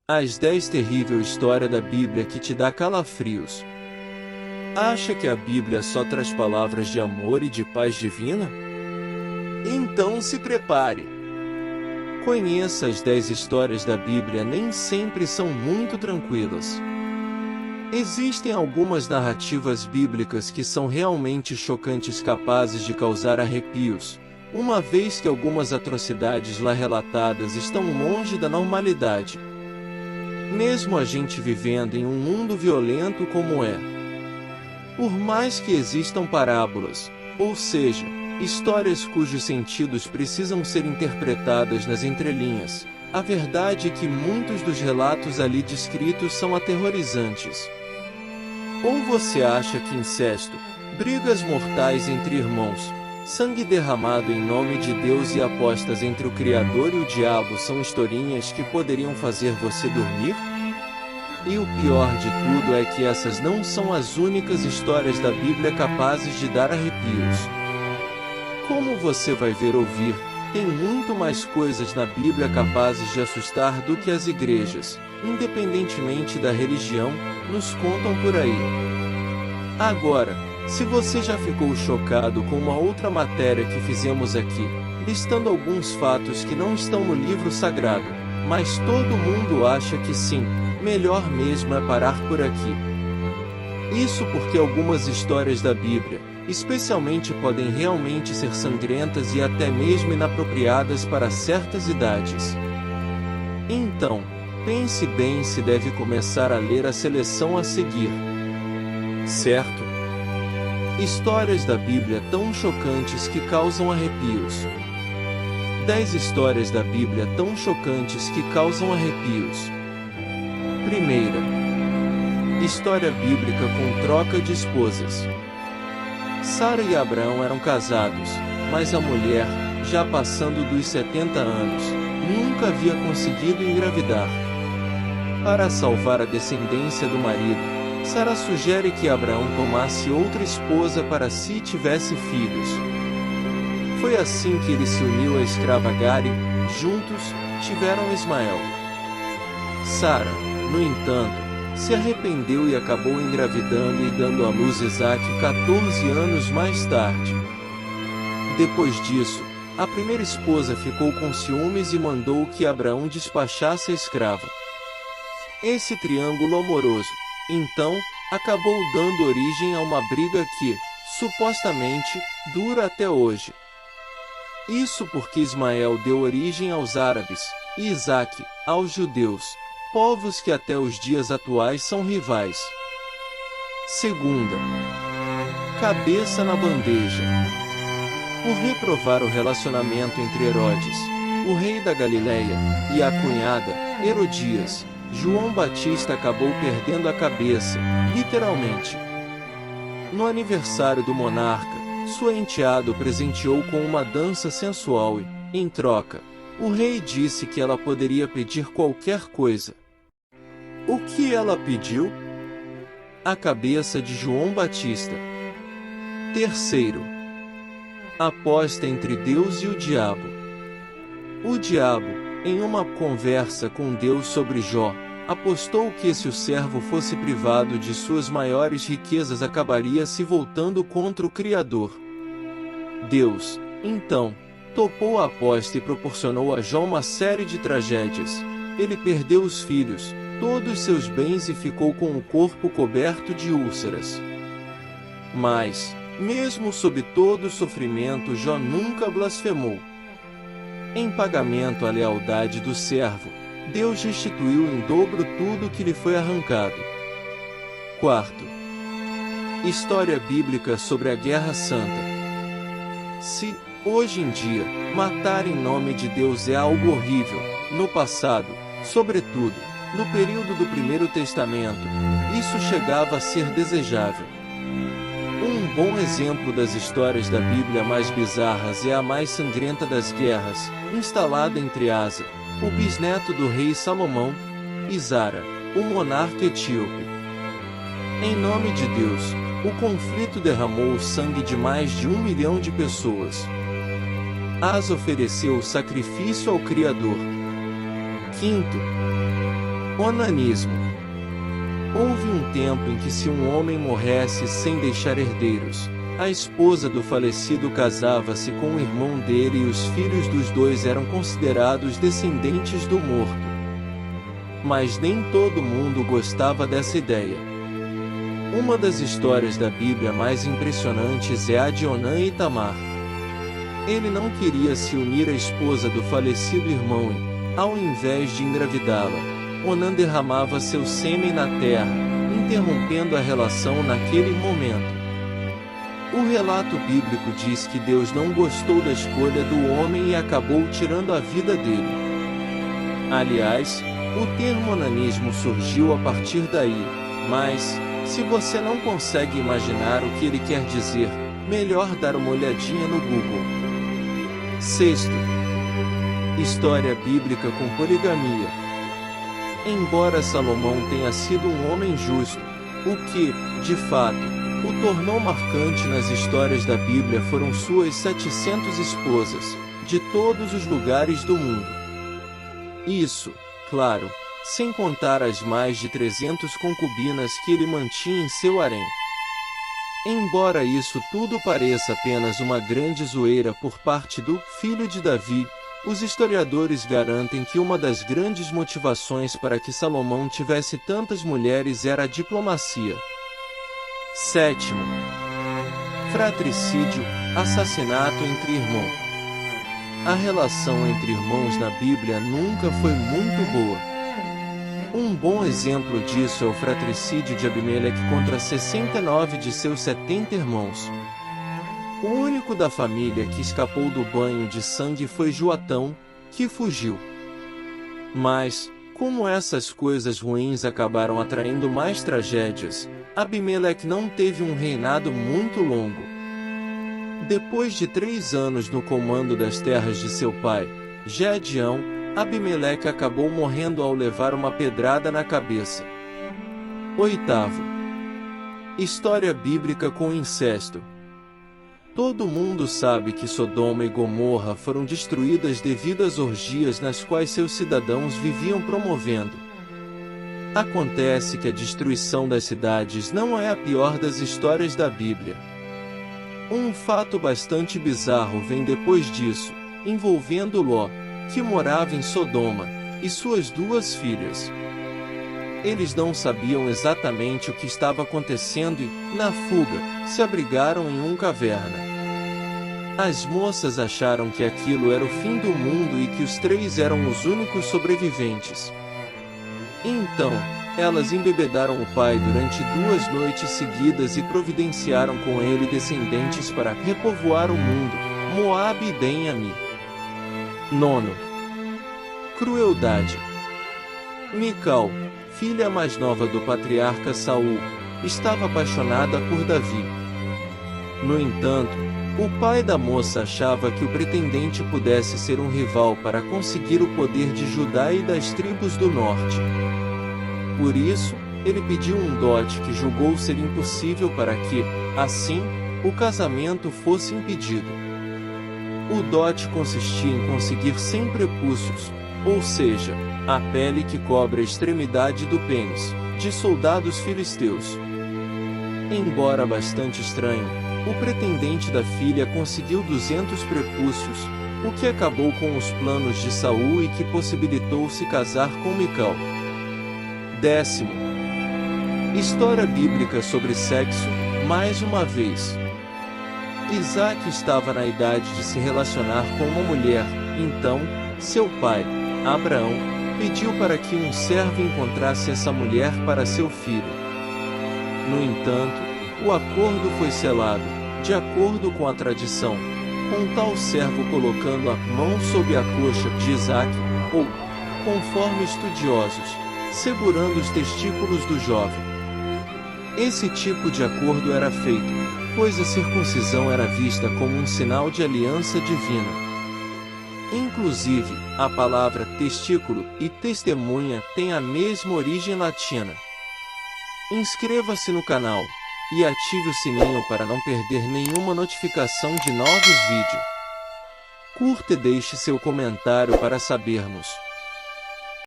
As 10 terríveis histórias da Bíblia que te dá calafrios. Acha que a Bíblia só traz palavras de amor e de paz divina? Então se prepare. Conheça as 10 histórias da Bíblia, nem sempre são muito tranquilas. Existem algumas narrativas bíblicas que são realmente chocantes, capazes de causar arrepios, uma vez que algumas atrocidades lá relatadas estão longe da normalidade. Mesmo a gente vivendo em um mundo violento como é. Por mais que existam parábolas, ou seja, histórias cujos sentidos precisam ser interpretadas nas entrelinhas, a verdade é que muitos dos relatos ali descritos são aterrorizantes. Ou você acha que incesto, brigas mortais entre irmãos, sangue derramado em nome de Deus e apostas entre o Criador e o diabo são historinhas que poderiam fazer você dormir? E o pior de tudo é que essas não são as únicas histórias da Bíblia capazes de dar arrepios. Como você vai ver ou ouvir, tem muito mais coisas na Bíblia capazes de assustar do que as igrejas, independentemente da religião, nos contam por aí. Agora, se você já ficou chocado com uma outra matéria que fizemos aqui, listando alguns fatos que não estão no livro sagrado, mas todo mundo acha que sim, melhor mesmo é parar por aqui. Isso porque algumas histórias da Bíblia, especialmente, podem realmente ser sangrentas e até mesmo inapropriadas para certas idades. Então, pense bem se deve começar a ler a seleção a seguir. Certo? Histórias da Bíblia tão chocantes que causam arrepios. 10 histórias da Bíblia tão chocantes que causam arrepios. Primeira. História bíblica com troca de esposas. Sara e Abraão eram casados, mas a mulher, já passando dos 70 anos, nunca havia conseguido engravidar. Para salvar a descendência do marido, Sara sugere que Abraão tomasse outra esposa para si tivesse filhos. Foi assim que ele se uniu à escrava Agar e, juntos, tiveram Ismael. Sara, no entanto, se arrependeu e acabou engravidando e dando à luz Isaque 14 anos mais tarde. Depois disso, a primeira esposa ficou com ciúmes e mandou que Abraão despachasse a escrava. Esse triângulo amoroso, então, acabou dando origem a uma briga que, supostamente, dura até hoje. Isso porque Ismael deu origem aos árabes, e Isaque, aos judeus, povos que até os dias atuais são rivais. Segunda. Cabeça na bandeja. Por reprovar o relacionamento entre Herodes, o rei da Galileia, e a cunhada, Herodias, João Batista acabou perdendo a cabeça, literalmente. No aniversário do monarca, sua enteada o presenteou com uma dança sensual e, em troca, o rei disse que ela poderia pedir qualquer coisa. O que ela pediu? A cabeça de João Batista. Terceiro. Aposta entre Deus e o diabo. O diabo, em uma conversa com Deus sobre Jó, apostou que se o servo fosse privado de suas maiores riquezas acabaria se voltando contra o Criador. Deus, então, topou a aposta e proporcionou a Jó uma série de tragédias. Ele perdeu os filhos, todos seus bens e ficou com o corpo coberto de úlceras. Mas, mesmo sob todo o sofrimento, Jó nunca blasfemou. Em pagamento à lealdade do servo, Deus restituiu em dobro tudo que lhe foi arrancado. Quarto. História bíblica sobre a Guerra Santa. Se, hoje em dia, matar em nome de Deus é algo horrível, no passado, sobretudo, no período do Primeiro Testamento, isso chegava a ser desejável. Um bom exemplo das histórias da Bíblia mais bizarras é a mais sangrenta das guerras, instalada entre Asa, o bisneto do rei Salomão, e Zara, o monarca etíope. Em nome de Deus, o conflito derramou o sangue de mais de 1 milhão de pessoas. Asa ofereceu o sacrifício ao Criador. Quinto. Onanismo. Houve um tempo em que, se um homem morresse sem deixar herdeiros, a esposa do falecido casava-se com o irmão dele e os filhos dos dois eram considerados descendentes do morto. Mas nem todo mundo gostava dessa ideia. Uma das histórias da Bíblia mais impressionantes é a de Onã e Tamar. Ele não queria se unir à esposa do falecido irmão e, ao invés de engravidá-la, Onã derramava seu sêmen na terra, interrompendo a relação naquele momento. O relato bíblico diz que Deus não gostou da escolha do homem e acabou tirando a vida dele. Aliás, o termo onanismo surgiu a partir daí, mas, se você não consegue imaginar o que ele quer dizer, melhor dar uma olhadinha no Google. Sexto, história bíblica com poligamia. Embora Salomão tenha sido um homem justo, o que, de fato, o tornou marcante nas histórias da Bíblia foram suas 700 esposas, de todos os lugares do mundo. Isso, claro, sem contar as mais de 300 concubinas que ele mantinha em seu harém. Embora isso tudo pareça apenas uma grande zoeira por parte do filho de Davi, os historiadores garantem que uma das grandes motivações para que Salomão tivesse tantas mulheres era a diplomacia. Sétimo, fratricídio, assassinato entre irmãos. A relação entre irmãos na Bíblia nunca foi muito boa. Um bom exemplo disso é o fratricídio de Abimeleque contra 69 de seus 70 irmãos. O único da família que escapou do banho de sangue foi Joatão, que fugiu. Mas, como essas coisas ruins acabaram atraindo mais tragédias, Abimeleque não teve um reinado muito longo. Depois de 3 anos no comando das terras de seu pai, Gedeão, Abimeleque acabou morrendo ao levar uma pedrada na cabeça. Oitavo, história bíblica com incesto. Todo mundo sabe que Sodoma e Gomorra foram destruídas devido às orgias nas quais seus cidadãos viviam promovendo. Acontece que a destruição das cidades não é a pior das histórias da Bíblia. Um fato bastante bizarro vem depois disso, envolvendo Ló, que morava em Sodoma, e suas 2 filhas. Eles não sabiam exatamente o que estava acontecendo e, na fuga, se abrigaram em uma caverna. As moças acharam que aquilo era o fim do mundo e que os 3 eram os únicos sobreviventes. Então, elas embebedaram o pai durante 2 noites seguidas e providenciaram com ele descendentes para repovoar o mundo, Moabe e Ben-Ami. Nono, crueldade. Mical, filha mais nova do patriarca Saul, estava apaixonada por Davi. No entanto, o pai da moça achava que o pretendente pudesse ser um rival para conseguir o poder de Judá e das tribos do norte. Por isso, ele pediu um dote que julgou ser impossível para que, assim, o casamento fosse impedido. O dote consistia em conseguir 100 prepúcios, ou seja, a pele que cobre a extremidade do pênis, de soldados filisteus. Embora bastante estranho, o pretendente da filha conseguiu 200 prepúcios, o que acabou com os planos de Saul e que possibilitou se casar com Mical. Décimo, história bíblica sobre sexo, mais uma vez. Isaac estava na idade de se relacionar com uma mulher, então, seu pai, Abraão, pediu para que um servo encontrasse essa mulher para seu filho. No entanto, o acordo foi selado, de acordo com a tradição, com tal servo colocando a mão sob a coxa de Isaac, ou, conforme estudiosos, segurando os testículos do jovem. Esse tipo de acordo era feito, pois a circuncisão era vista como um sinal de aliança divina. Inclusive, a palavra testículo e testemunha têm a mesma origem latina. Inscreva-se no canal e ative o sininho para não perder nenhuma notificação de novos vídeos. Curta e deixe seu comentário para sabermos